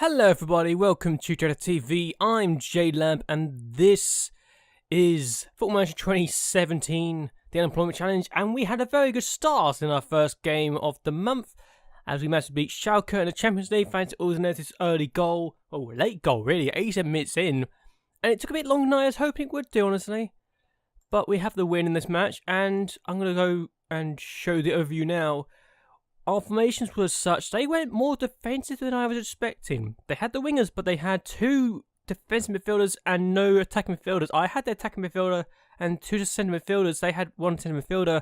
Hello everybody, welcome to JLABTV. I'm JLAB and this is Football Manager 2017, the Unemployment Challenge, and we had a very good start in our first game of the month as we managed to beat Schalke in the Champions League thanks to Udinez's early goal, late goal really, 87 minutes in, and it took a bit longer than I was hoping it would do, honestly. But we have the win in this match, and I'm going to go and show the overview now. Our formations were such, they went more defensive than I was expecting. They had the wingers, but they had two defensive midfielders and no attacking midfielders. I had the attacking midfielder and two centre midfielders. They had one centre midfielder.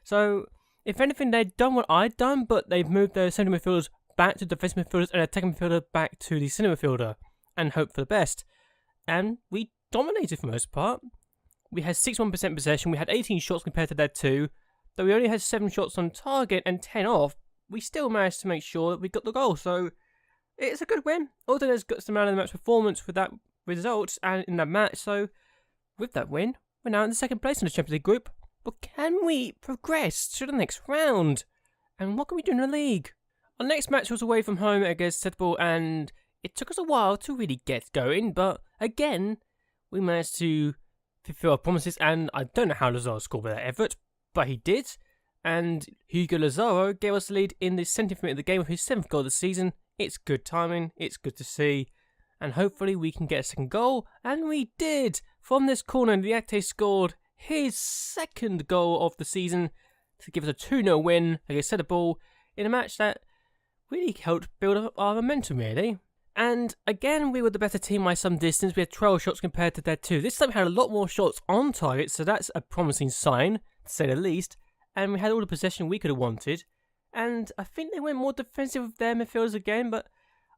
So, if anything, they'd done what I'd done, but they've moved their centre midfielders back to defensive midfielders and attacking midfielder back to the centre midfielder and hope for the best. And we dominated for the most part. We had 61% possession. We had 18 shots compared to their 2. Though we only had 7 shots on target and 10 off, we still managed to make sure that we got the goal, so it's a good win. Udinese got the man of the match performance with that result and in that match, so with that win, we're now in the second place in the Champions League group. But can we progress to the next round? And what can we do in the league? Our next match was away from home against Setball, and it took us a while to really get going, but again, we managed to fulfill our promises, and I don't know how Lazaro scored with that effort, but he did. And Hugo Lazaro gave us the lead in the 70th minute of the game with his 7th goal of the season. It's good timing, it's good to see, and hopefully we can get a second goal, and we did! From this corner, Liate scored his 2nd goal of the season to give us a 2-0 win against Setball in a match that really helped build up our momentum, really. And again, we were the better team by some distance. We had 12 shots compared to their 2. This time we had a lot more shots on target, so that's a promising sign, to say the least. And we had all the possession we could have wanted. And I think they went more defensive with their midfielders again, but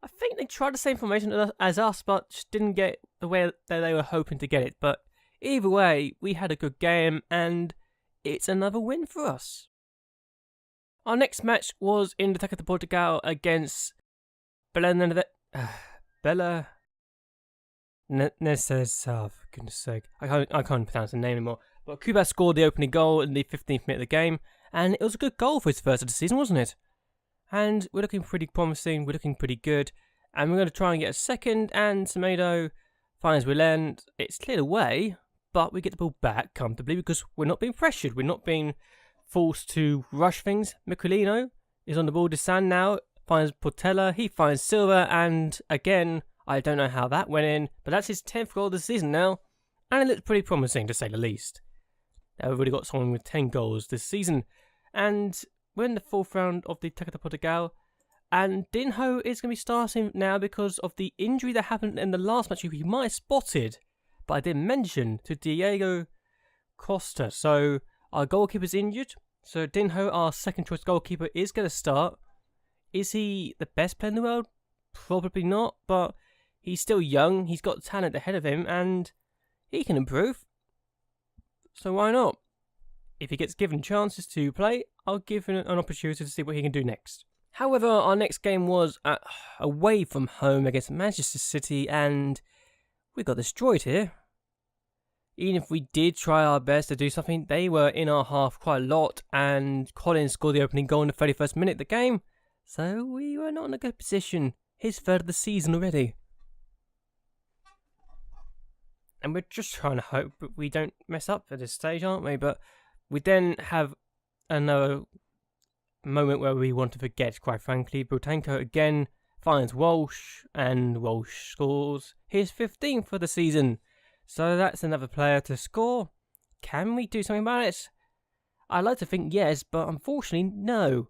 I think they tried the same formation as us, but just didn't get the way that they were hoping to get it. But either way, we had a good game, and it's another win for us. Our next match was in the Taça de Portugal against Bela for goodness sake. I can't pronounce the name anymore. But Cuba scored the opening goal in the 15th minute of the game, and it was a good goal for his first of the season, wasn't it? And we're looking pretty promising, we're looking pretty good, and we're going to try and get a second, and Semedo finds Willen. It's cleared away, but we get the ball back comfortably because we're not being pressured, we're not being forced to rush things. Miquelino is on the ball, Desan now finds Portela, he finds Silva, and again, I don't know how that went in, but that's his 10th goal of the season now, and it looks pretty promising to say the least. Now we've already got someone with 10 goals this season, and we're in the 4th round of the Taça de Portugal, and Dinho is going to be starting now because of the injury that happened in the last match you might have spotted, but I didn't mention, to Diego Costa. So our goalkeeper's injured, so Dinho, our second choice goalkeeper, is going to start. Is he the best player in the world? Probably not, but he's still young, he's got talent ahead of him, and he can improve. So why not? If he gets given chances to play, I'll give him an opportunity to see what he can do next. However, our next game was away from home against Manchester City, and we got destroyed here. Even if we did try our best to do something, they were in our half quite a lot, and Collins scored the opening goal in the 31st minute of the game, so we were not in a good position. His 3rd of the season already. And we're just trying to hope that we don't mess up at this stage, aren't we? But we then have another moment where we want to forget, quite frankly. Brutanko again finds Walsh, and Walsh scores his 15th for the season. So that's another player to score. Can we do something about it? I'd like to think yes, but unfortunately no.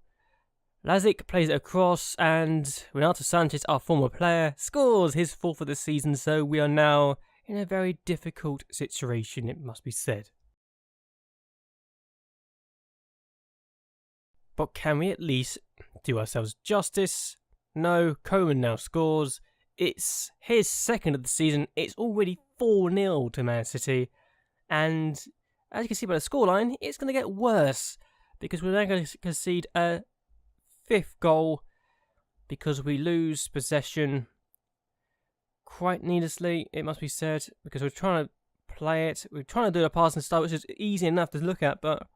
Lazic plays it across, and Renato Sanchez, our former player, scores his 4th of the season, so we are now in a very difficult situation, it must be said. But can we at least do ourselves justice? No, Coman now scores. It's his 2nd of the season. It's already 4-0 to Man City. And as you can see by the scoreline, it's going to get worse, because we're now going to concede a 5th goal because we lose possession quite needlessly, it must be said, because we're trying to play it, we're trying to do a passing style, which is easy enough to look at, but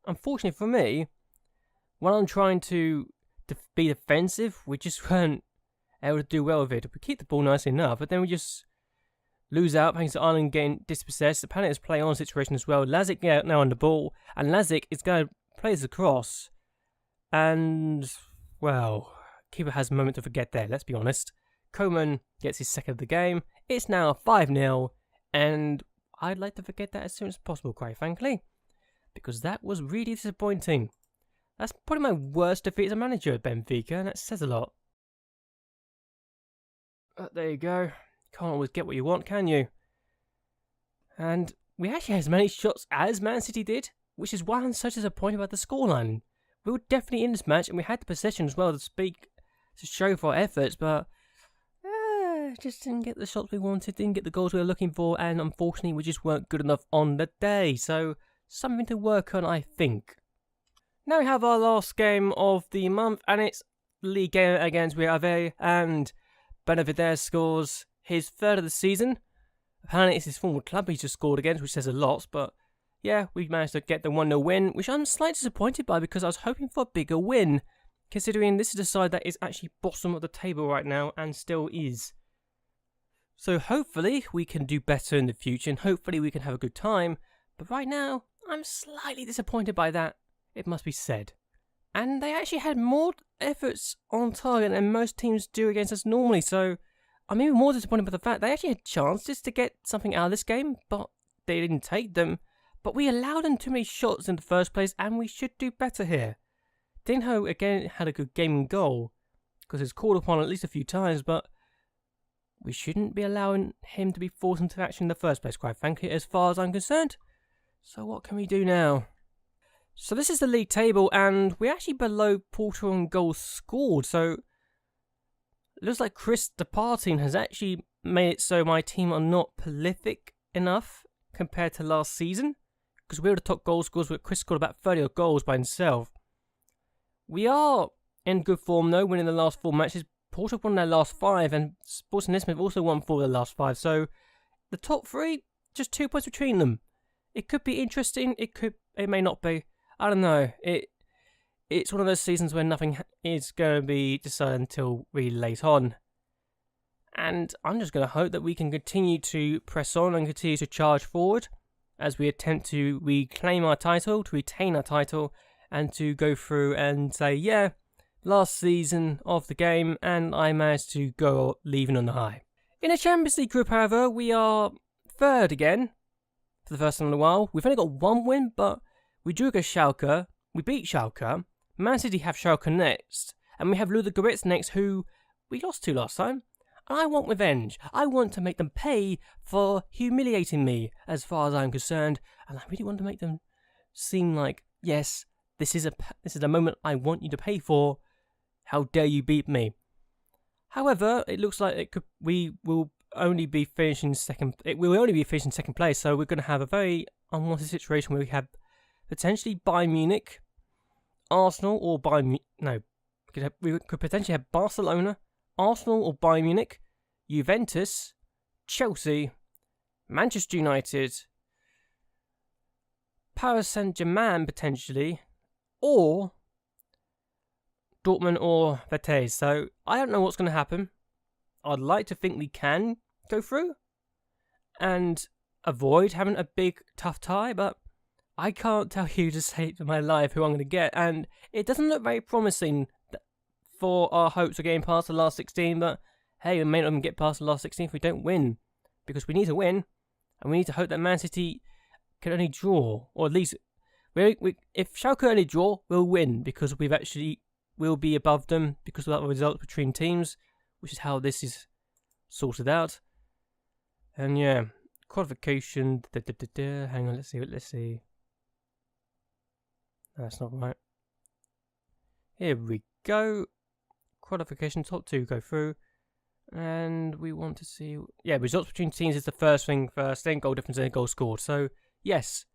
unfortunately for me, when I'm trying to be defensive, we just weren't able to do well with it. We keep the ball nicely enough, but then we just lose out thanks to Ireland getting dispossessed. The Panic is play on situation as well. Lazic now on the ball, and Lazic is going to play this across. And, well, keeper has a moment to forget there, let's be honest. Coman gets his second of the game. It's now 5-0, and I'd like to forget that as soon as possible, quite frankly, because that was really disappointing. That's probably my worst defeat as a manager at Benfica, and that says a lot. But there you go. Can't always get what you want, can you? And we actually had as many shots as Man City did, which is why I'm so disappointed about the scoreline. We were definitely in this match, and we had the possession as well to show for our efforts, but just didn't get the shots we wanted, didn't get the goals we were looking for, and unfortunately we just weren't good enough on the day. So something to work on, I think. Now we have our last game of the month, and it's the league game against JLAB, and Benavidez scores his third of the season. Apparently it's his former club he's just scored against, which says a lot, but yeah, we managed to get the 1-0 win, which I'm slightly disappointed by because I was hoping for a bigger win, considering this is a side that is actually bottom of the table right now, and still is. So hopefully we can do better in the future, and hopefully we can have a good time, but right now, I'm slightly disappointed by that, it must be said. And they actually had more efforts on target than most teams do against us normally, so I'm even more disappointed by the fact they actually had chances to get something out of this game, but they didn't take them. But we allowed them too many shots in the first place, and we should do better here. Dinho again had a good game and goal, because he was called upon at least a few times, but we shouldn't be allowing him to be forced into action in the first place, quite frankly, as far as I'm concerned. So what can we do now? So this is the league table, and we're actually below Porto on goals scored, so it looks like Chris departing has actually made it so my team are not prolific enough compared to last season, because we were the top goal scorers, but Chris scored about 30 goals by himself. We are in good form though, winning the last 4 matches. Porto won their last 5, and Sporting Lisbon have also won 4 of the last 5, so the top 3, just 2 points between them. It could be interesting, it may not be. I don't know. It's one of those seasons where nothing is going to be decided until really late on. And I'm just going to hope that we can continue to press on and continue to charge forward as we attempt to reclaim our title, to retain our title, and to go through and say, yeah, last season of the game, and I managed to go leaving on the high. In the Champions League group, however, we are third again for the first time in a while. We've only got 1 win, but we drew against Schalke, we beat Schalke, Man City have Schalke next, and we have Ludogorets next, who we lost to last time. And I want revenge. I want to make them pay for humiliating me, as far as I'm concerned, and I really want to make them seem like, yes, this is a moment I want you to pay for. How dare you beat me? However, it looks like we will only be finishing second. It will only be finishing second place, so we're going to have a very unwanted situation where we have potentially Bayern Munich, Arsenal, or we could potentially have Barcelona, Arsenal or Bayern Munich, Juventus, Chelsea, Manchester United, Paris Saint-Germain potentially, or Dortmund or Vitesse. So I don't know what's going to happen. I'd like to think we can go through and avoid having a big tough tie, but I can't tell you to save my life who I'm going to get, and it doesn't look very promising for our hopes of getting past the last 16, but hey, we may not even get past the last 16 if we don't win, because we need to win, and we need to hope that Man City can only draw, or at least, if Schalke only draw, we'll win, because we'll be above them because of the results between teams, which is how this is sorted out. And yeah, qualification, hang on, let's see. That's not right. Here we go. Qualification, top 2 go through. And we want to see, yeah, results between teams is the first thing first, then goal difference, then goal scored. So, yes.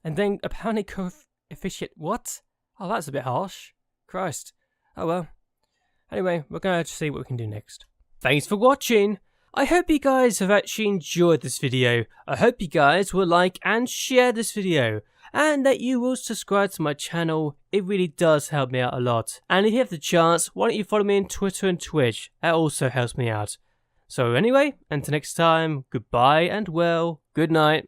And then apparently coefficient, what? Oh, that's a bit harsh. Christ. Oh well. Anyway, we're going to see what we can do next. Thanks for watching. I hope you guys have actually enjoyed this video. I hope you guys will like and share this video. and that you will subscribe to my channel. It really does help me out a lot. And if you have the chance, why don't you follow me on Twitter and Twitch? That also helps me out. So anyway, until next time, goodbye and well, good night.